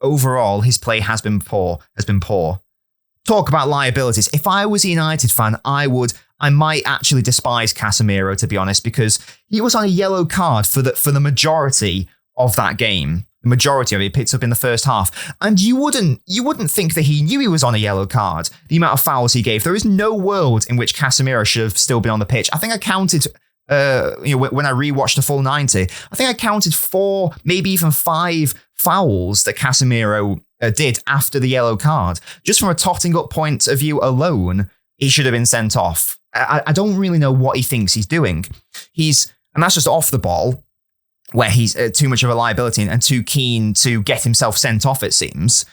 overall, his play has been poor. Talk about liabilities. If I was a United fan, I might actually despise Casemiro, to be honest, because he was on a yellow card for the majority of that game. The majority of it picked up in the first half. And you wouldn't think that he knew he was on a yellow card, the amount of fouls he gave. There is no world in which Casemiro should have still been on the pitch. I think I counted, when I rewatched the full 90, I think I counted 4, maybe even 5 fouls that Casemiro did after the yellow card. Just from a totting up point of view alone, he should have been sent off. I don't really know what he thinks he's doing. And that's just off the ball, where he's too much of a liability and too keen to get himself sent off, it seems.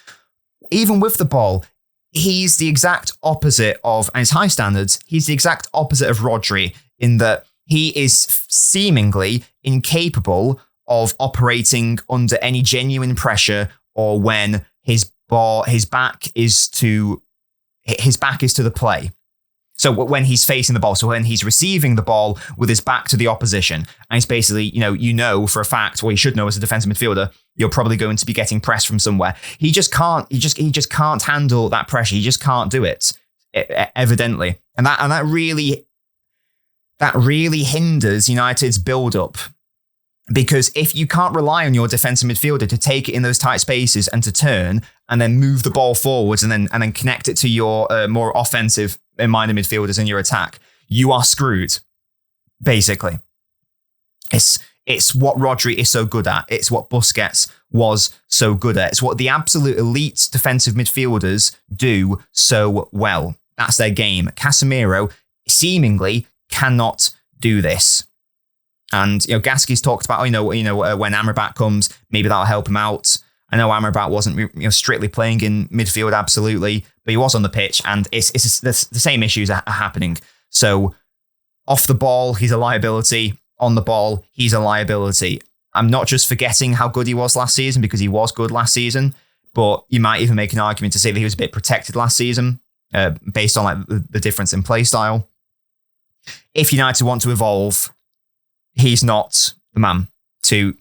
Even with the ball, he's the exact opposite of, and his high standards, he's the exact opposite of Rodri in that he is seemingly incapable of operating under any genuine pressure or when his back is to the play. So when he's facing the ball, so when he's receiving the ball with his back to the opposition, and he's basically, you know for a fact, or you should know as a defensive midfielder, you're probably going to be getting pressed from somewhere. He just can't handle that pressure. He just can't do it, evidently, and that really hinders United's build-up. Because if you can't rely on your defensive midfielder to take it in those tight spaces and to turn and then move the ball forwards and then connect it to your more offensive-minded midfielders in your attack, you are screwed, basically. It's what Rodri is so good at. It's what Busquets was so good at. It's what the absolute elite defensive midfielders do so well. That's their game. Casemiro seemingly cannot do this. And Gasky's talked about when Amrabat comes, maybe that'll help him out. I know Amrabat wasn't strictly playing in midfield, absolutely, but he was on the pitch, and it's the same issues are happening. So off the ball, he's a liability. On the ball, he's a liability. I'm not just forgetting how good he was last season, because he was good last season, but you might even make an argument to say that he was a bit protected last season, based on the difference in play style. If United want to evolve, he's not the man to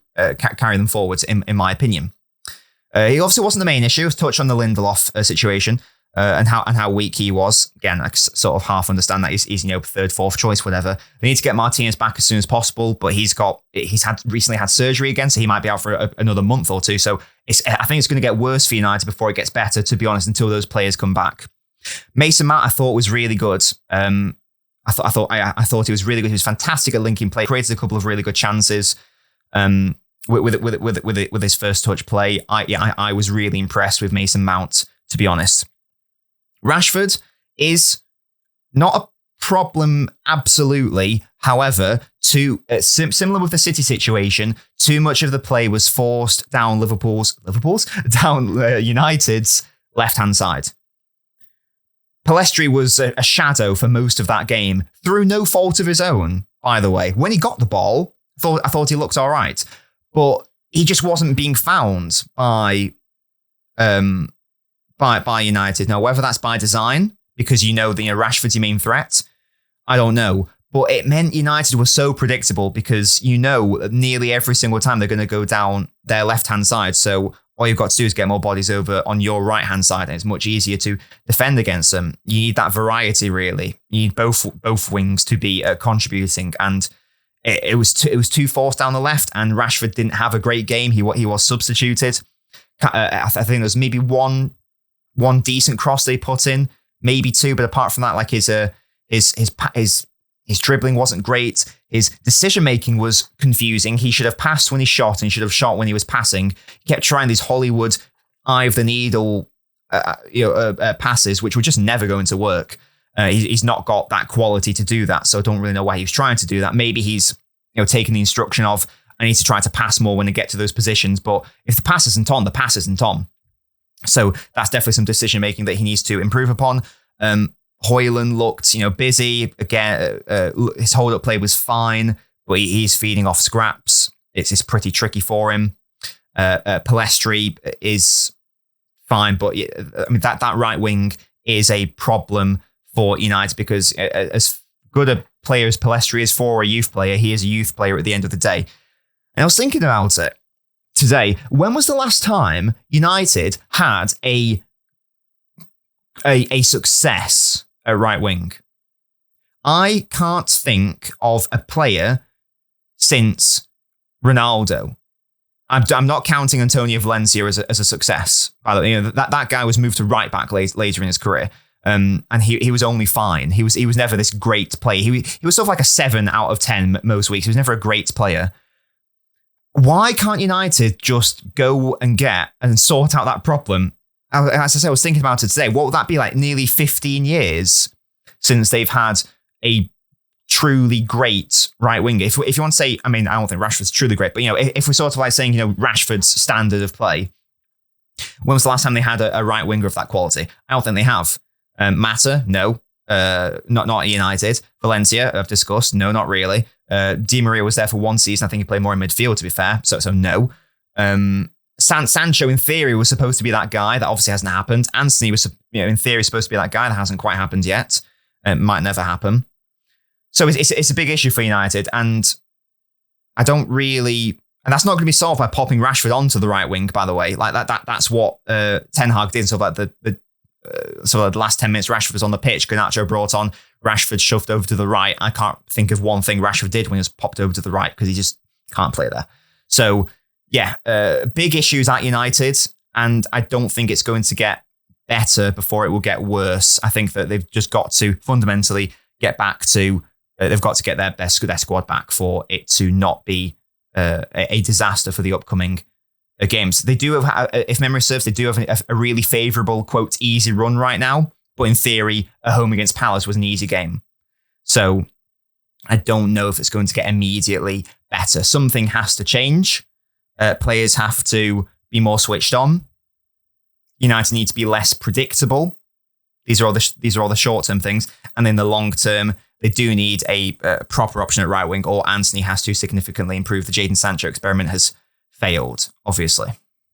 carry them forwards, in my opinion. He obviously wasn't the main issue. Let's touch on the Lindelof situation and how weak he was. Again, I sort of half understand that he's third, fourth choice, whatever. They need to get Martinez back as soon as possible, but he's recently had surgery again, so he might be out for another month or two. So I think it's going to get worse for United before it gets better, to be honest, until those players come back. Mason Mount, I thought, was really good. I thought he was really good. He was fantastic at linking play. Created a couple of really good chances with his first touch play. I was really impressed with Mason Mount, to be honest. Rashford is not a problem, absolutely. However, similar with the City situation, too much of the play was forced down United's left-hand side. Pellistri was a shadow for most of that game, through no fault of his own, by the way. When he got the ball, I thought he looked all right, but he just wasn't being found by United. Now, whether that's by design, because Rashford's your main threat, I don't know. But it meant United was so predictable because nearly every single time they're going to go down their left-hand side. So all you've got to do is get more bodies over on your right-hand side, and it's much easier to defend against them. You need that variety, really. You need both wings to be contributing, and it was too forced down the left, and Rashford didn't have a great game. He was substituted. I think there was maybe one decent cross they put in, maybe two, but apart from that, his dribbling wasn't great. His decision-making was confusing. He should have passed when he shot, and he should have shot when he was passing. He kept trying these Hollywood eye of the needle passes, which were just never going to work. He's not got that quality to do that, so I don't really know why he was trying to do that. Maybe he's taking the instruction of, I need to try to pass more when I get to those positions, but if the pass isn't on, the pass isn't on. So that's definitely some decision-making that he needs to improve upon. Højlund looked, busy. Again, his hold-up play was fine, but he's feeding off scraps. It's pretty tricky for him. Pellistri is fine, but that right wing is a problem for United because as good a player as Pellistri is for a youth player, he is a youth player at the end of the day. And I was thinking about it. today. When was the last time United had a success at right wing? I can't think of a player since Ronaldo. I'm not counting Antonio Valencia as a success. By the way, that guy was moved to right back later in his career, and he was only fine. He was never this great player. He was sort of like a 7 out of 10 most weeks. He was never a great player. Why can't United just go and get and sort out that problem? As I said, I was thinking about it today. What would that be like? Nearly 15 years since they've had a truly great right winger. If you want to say, I mean, I don't think Rashford's truly great, but if we're sort of like saying, Rashford's standard of play, when was the last time they had a right winger of that quality? I don't think they have. Mata, no, not at United. Valencia, I've discussed, no, not really. Di Maria was there for one season. I think he played more in midfield, to be fair. So no. Sancho, in theory, was supposed to be that guy. That obviously hasn't happened. Anthony was, in theory, supposed to be that guy. That hasn't quite happened yet. It might never happen. So it's a big issue for United, and I don't really, and that's not going to be solved by popping Rashford onto the right wing. By the way, like that's what Ten Hag did. So like the last 10 minutes, Rashford was on the pitch. Garnacho brought on, Rashford shoved over to the right. I can't think of one thing Rashford did when he was popped over to the right because he just can't play there. So yeah, big issues at United, and I don't think it's going to get better before it will get worse. I think that they've just got to fundamentally get back to. They've got to get their squad back for it to not be a disaster for the upcoming games. They do have, if memory serves, they do have a really favourable, quote, easy run right now. But in theory, a home against Palace was an easy game. So I don't know if it's going to get immediately better. Something has to change. Players have to be more switched on. United need to be less predictable. These are all the short-term things. And in the long term, they do need a proper option at right wing, or Anthony has to significantly improve. The Jadon Sancho experiment has failed, obviously.